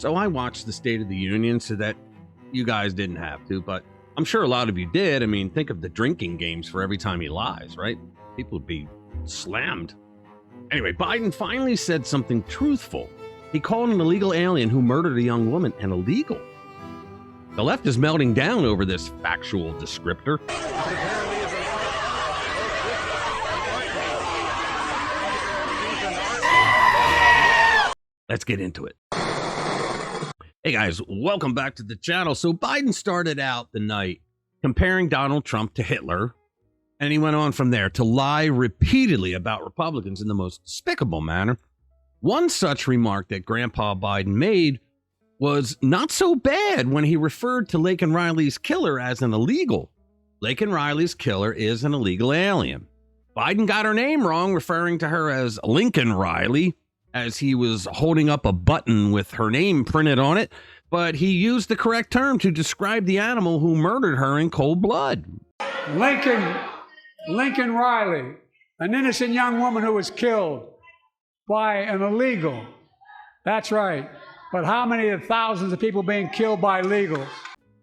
So I watched the State of the Union so that you guys didn't have to, but I'm sure a lot of you did. I mean, think of the drinking games for every time he lies, right? People would be slammed. Anyway, Biden finally said something truthful. He called an illegal alien who murdered a young woman an illegal. The left is melting down over this factual descriptor. Let's get into it. Hey guys, welcome back to the channel. So Biden started out the night comparing Donald Trump to Hitler, and he went on from there to lie repeatedly about Republicans in the most despicable manner. One such remark that Grandpa Biden made was not so bad when he referred to Laken Riley's killer as an illegal. Laken Riley's killer is an illegal alien. Biden got her name wrong, referring to her as Laken Riley, as he was holding up a button with her name printed on it, but he used the correct term to describe the animal who murdered her in cold blood. Laken Riley, an innocent young woman who was killed by an illegal. That's right. But how many of thousands of people being killed by illegals?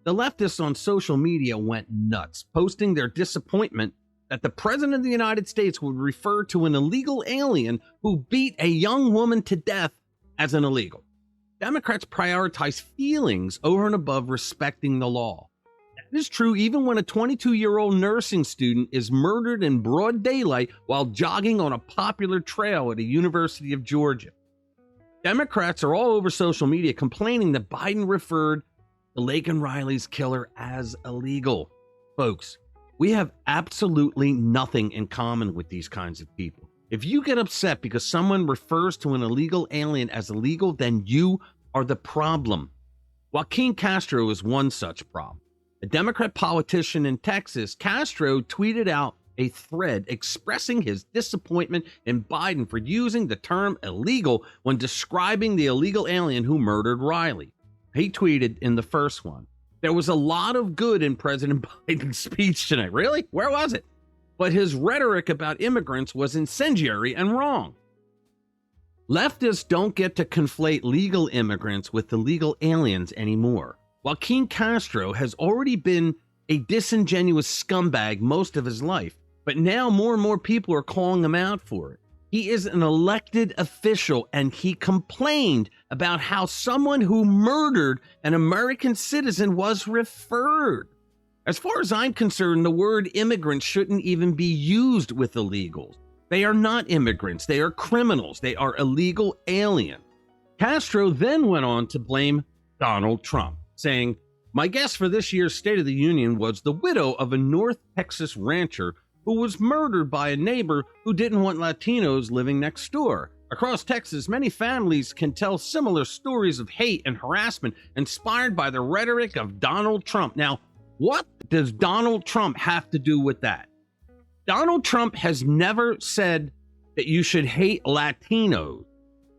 The leftists on social media went nuts, posting their disappointment that the President of the United States would refer to an illegal alien who beat a young woman to death as an illegal. Democrats prioritize feelings over and above respecting the law. That is true even when a 22-year-old nursing student is murdered in broad daylight while jogging on a popular trail at the University of Georgia. Democrats are all over social media complaining that Biden referred to Laken Riley's killer as illegal. Folks, we have absolutely nothing in common with these kinds of people. If you get upset because someone refers to an illegal alien as illegal, then you are the problem. Joaquin Castro is one such problem. A Democrat politician in Texas, Castro tweeted out a thread expressing his disappointment in Biden for using the term illegal when describing the illegal alien who murdered Riley. He tweeted in the first one, "There was a lot of good in President Biden's speech tonight." Really? Where was it? But his rhetoric about immigrants was incendiary and wrong. Leftists don't get to conflate legal immigrants with illegal aliens anymore. Joaquin Castro has already been a disingenuous scumbag most of his life, but now more and more people are calling him out for it. He is an elected official, and he complained about how someone who murdered an American citizen was referred. As far as I'm concerned, the word immigrant shouldn't even be used with illegals. They are not immigrants. They are criminals. They are illegal aliens. Castro then went on to blame Donald Trump, saying, "My guest for this year's State of the Union was the widow of a North Texas rancher who was murdered by a neighbor who didn't want Latinos living next door. Across Texas, many families can tell similar stories of hate and harassment inspired by the rhetoric of Donald Trump." Now, what does Donald Trump have to do with that? Donald Trump has never said that you should hate Latinos.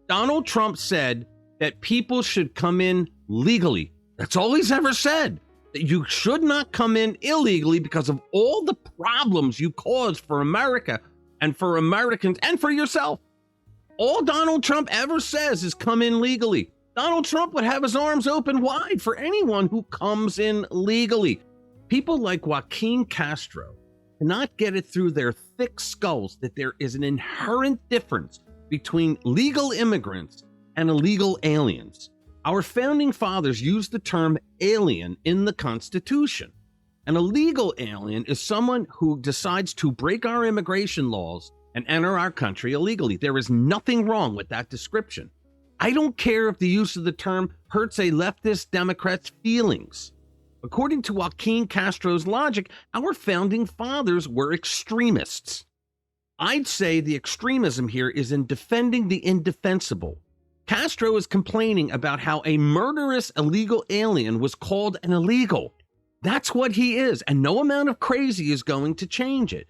Donald Trump said that people should come in legally. That's all he's ever said. That you should not come in illegally because of all the problems you caused for America and for Americans and for yourself. All Donald Trump ever says is come in legally. Donald Trump would have his arms open wide for anyone who comes in legally. People like Joaquin Castro cannot get it through their thick skulls that there is an inherent difference between legal immigrants and illegal aliens. Our founding fathers used the term alien in the Constitution. An illegal alien is someone who decides to break our immigration laws and enter our country illegally. There is nothing wrong with that description. I don't care if the use of the term hurts a leftist Democrat's feelings. According to Joaquin Castro's logic, our founding fathers were extremists. I'd say the extremism here is in defending the indefensible. Castro is complaining about how a murderous illegal alien was called an illegal. That's what he is, and no amount of crazy is going to change it.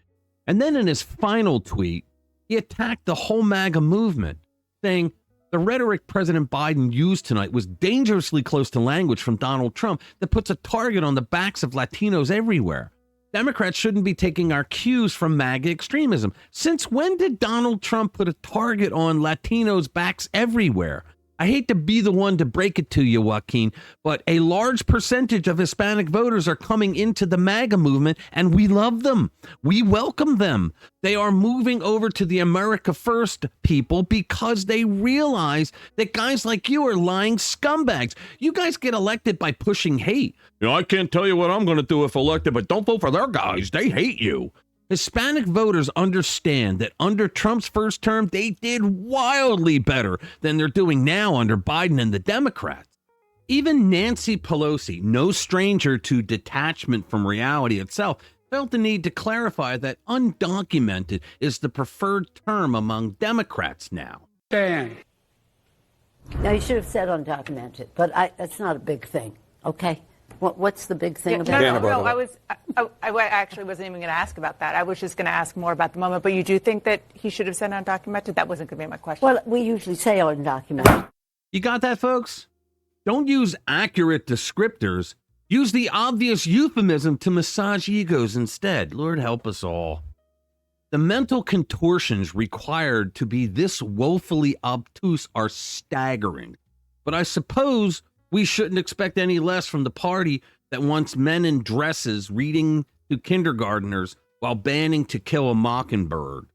And then in his final tweet, he attacked the whole MAGA movement, saying the rhetoric President Biden used tonight was dangerously close to language from Donald Trump that puts a target on the backs of Latinos everywhere. Democrats shouldn't be taking our cues from MAGA extremism. Since when did Donald Trump put a target on Latinos' backs everywhere? I hate to be the one to break it to you, Joaquin, but a large percentage of Hispanic voters are coming into the MAGA movement, and we love them. We welcome them. They are moving over to the America First people because they realize that guys like you are lying scumbags. You guys get elected by pushing hate. I can't tell you what I'm going to do if elected, but don't vote for their guys. They hate you. Hispanic voters understand that under Trump's first term, they did wildly better than they're doing now under Biden and the Democrats. Even Nancy Pelosi, no stranger to detachment from reality itself, felt the need to clarify that undocumented is the preferred term among Democrats now. Dan. Now, you should have said undocumented, but that's not a big thing, okay? What's the big thing about it? No, I actually wasn't even going to ask about that. I was just going to ask more about the moment. But you do think that he should have said undocumented? That wasn't going to be my question. Well, we usually say undocumented. You got that, folks? Don't use accurate descriptors. Use the obvious euphemism to massage egos instead. Lord help us all. The mental contortions required to be this woefully obtuse are staggering. But I suppose we shouldn't expect any less from the party that wants men in dresses reading to kindergartners while banning To Kill a Mockingbird.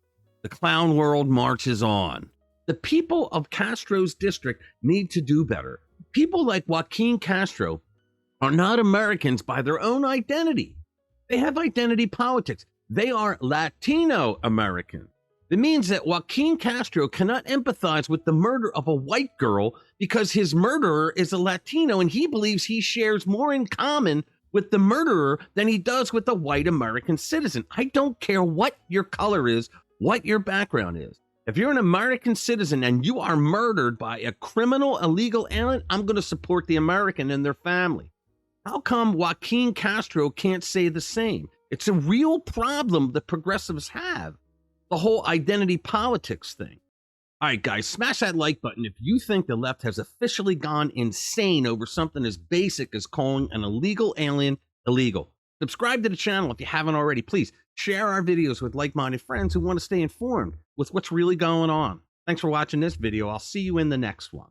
The clown world marches on. The people of Castro's district need to do better. People like Joaquin Castro are not Americans by their own identity. They have identity politics. They are Latino Americans. It means that Joaquin Castro cannot empathize with the murder of a white girl because his murderer is a Latino and he believes he shares more in common with the murderer than he does with a white American citizen. I don't care what your color is, what your background is. If you're an American citizen and you are murdered by a criminal illegal alien, I'm going to support the American and their family. How come Joaquin Castro can't say the same? It's a real problem that progressives have. The whole identity politics thing. All right, guys, smash that like button if you think the left has officially gone insane over something as basic as calling an illegal alien illegal. Subscribe to the channel if you haven't already. Please share our videos with like-minded friends who want to stay informed with what's really going on. Thanks for watching this video. I'll see you in the next one.